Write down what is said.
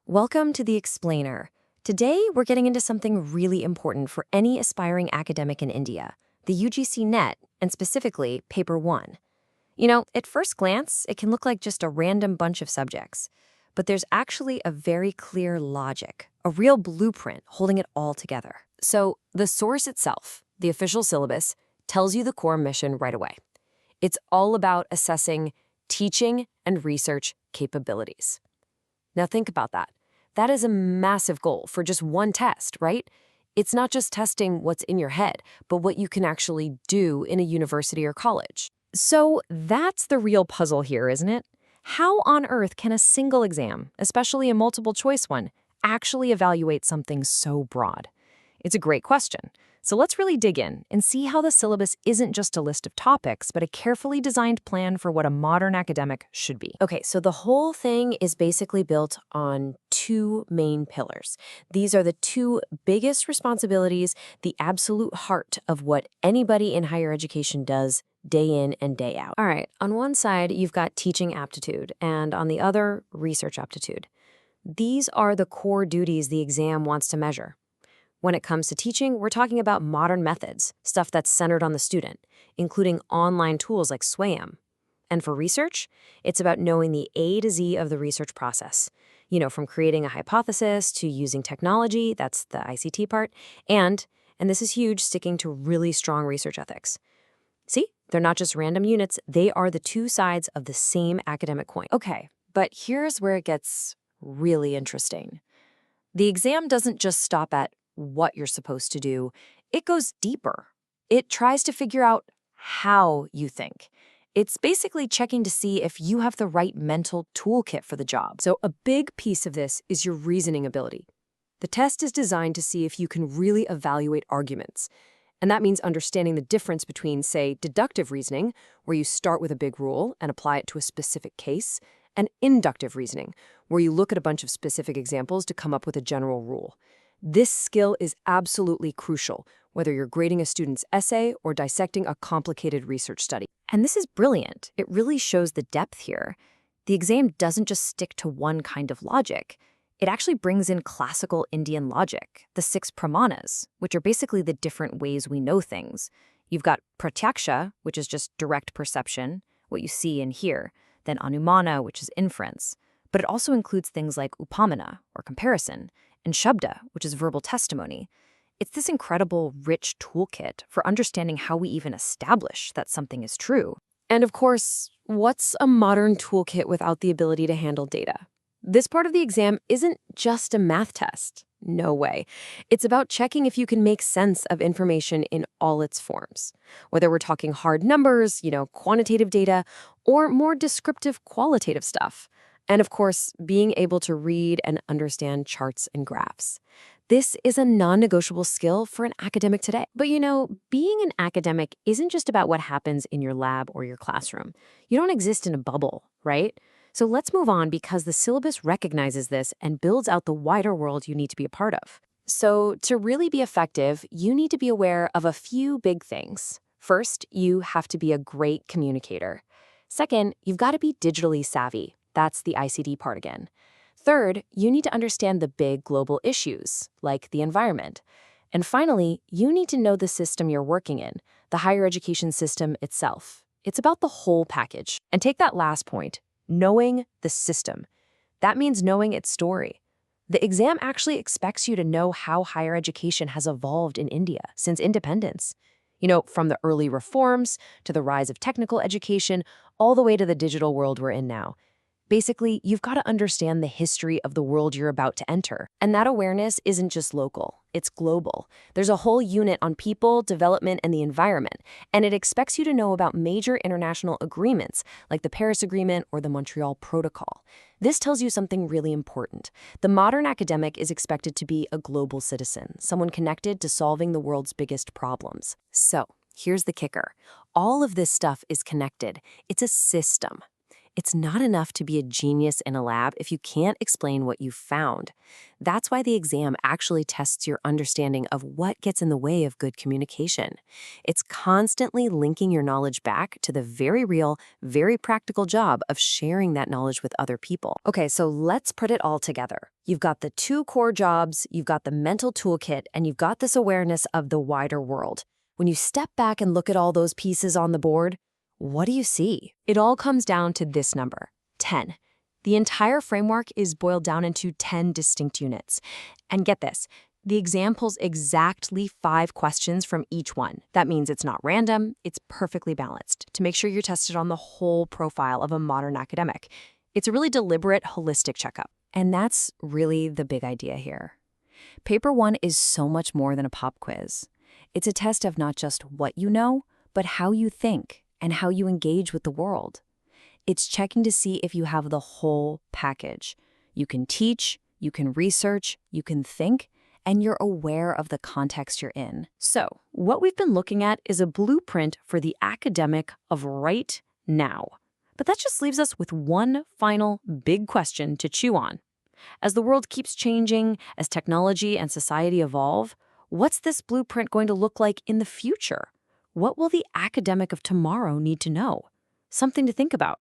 Welcome to The Explainer. Today, we're getting into something really important for any aspiring academic in India, the UGC NET, and specifically Paper 1. At first glance, it can look like just a random bunch of subjects, but there's actually a very clear logic, a real blueprint holding it all together. So, the source itself, the official syllabus, tells you the core mission right away. It's all about assessing teaching and research capabilities. Now think about that. That is a massive goal for just one test, right? It's not just testing what's in your head, but what you can actually do in a university or college. So that's the real puzzle here, isn't it? How on earth can a single exam, especially a multiple choice one, actually evaluate something so broad? It's a great question. So let's really dig in and see how the syllabus isn't just a list of topics, but a carefully designed plan for what a modern academic should be. Okay, so the whole thing is basically built on two main pillars. These are the two biggest responsibilities, the absolute heart of what anybody in higher education does day in and day out. All right, on one side, you've got teaching aptitude, and on the other, research aptitude. These are the core duties the exam wants to measure. When it comes to teaching, we're talking about modern methods, stuff that's centered on the student, including online tools like SWAYAM. And for research, it's about knowing the A to Z of the research process. From creating a hypothesis to using technology, that's the ICT part, and this is huge, sticking to really strong research ethics. See, they're not just random units, they are the two sides of the same academic coin. Okay, but here's where it gets really interesting. The exam doesn't just stop at what you're supposed to do, it goes deeper. It tries to figure out how you think. It's basically checking to see if you have the right mental toolkit for the job. So a big piece of this is your reasoning ability. The test is designed to see if you can really evaluate arguments. And that means understanding the difference between, say, deductive reasoning, where you start with a big rule and apply it to a specific case, and inductive reasoning, where you look at a bunch of specific examples to come up with a general rule. This skill is absolutely crucial, whether you're grading a student's essay or dissecting a complicated research study. And this is brilliant. It really shows the depth here. The exam doesn't just stick to one kind of logic. It actually brings in classical Indian logic, the 6 pramanas, which are basically the different ways we know things. You've got pratyaksha, which is just direct perception, what you see and hear, then anumana, which is inference. But it also includes things like upamana, or comparison, and shabda, which is verbal testimony. It's this incredible, rich toolkit for understanding how we even establish that something is true. And of course, what's a modern toolkit without the ability to handle data? This part of the exam isn't just a math test. No way. It's about checking if you can make sense of information in all its forms. Whether we're talking hard numbers, quantitative data, or more descriptive qualitative stuff. And of course, being able to read and understand charts and graphs. This is a non-negotiable skill for an academic today. But being an academic isn't just about what happens in your lab or your classroom. You don't exist in a bubble, right? So let's move on because the syllabus recognizes this and builds out the wider world you need to be a part of. So to really be effective, you need to be aware of a few big things. First, you have to be a great communicator. Second, you've got to be digitally savvy. That's the ICT part again. Third, you need to understand the big global issues, like the environment. And finally, you need to know the system you're working in, the higher education system itself. It's about the whole package. And take that last point, knowing the system. That means knowing its story. The exam actually expects you to know how higher education has evolved in India since independence. From the early reforms to the rise of technical education, all the way to the digital world we're in now. Basically, you've got to understand the history of the world you're about to enter. And that awareness isn't just local, it's global. There's a whole unit on people, development, and the environment. And it expects you to know about major international agreements, like the Paris Agreement or the Montreal Protocol. This tells you something really important. The modern academic is expected to be a global citizen, someone connected to solving the world's biggest problems. So, here's the kicker. All of this stuff is connected. It's a system. It's not enough to be a genius in a lab if you can't explain what you found. That's why the exam actually tests your understanding of what gets in the way of good communication. It's constantly linking your knowledge back to the very real, very practical job of sharing that knowledge with other people. Okay, so let's put it all together. You've got the two core jobs, you've got the mental toolkit, and you've got this awareness of the wider world. When you step back and look at all those pieces on the board, what do you see? It all comes down to this number, 10. The entire framework is boiled down into 10 distinct units. And get this, the exam pulls exactly 5 questions from each one. That means it's not random, it's perfectly balanced to make sure you're tested on the whole profile of a modern academic. It's a really deliberate, holistic checkup. And that's really the big idea here. Paper 1 is so much more than a pop quiz. It's a test of not just what you know, but how you think and how you engage with the world. It's checking to see if you have the whole package. You can teach, you can research, you can think, and you're aware of the context you're in. So, what we've been looking at is a blueprint for the academic of right now. But that just leaves us with one final big question to chew on. As the world keeps changing, as technology and society evolve, what's this blueprint going to look like in the future? What will the academic of tomorrow need to know? Something to think about.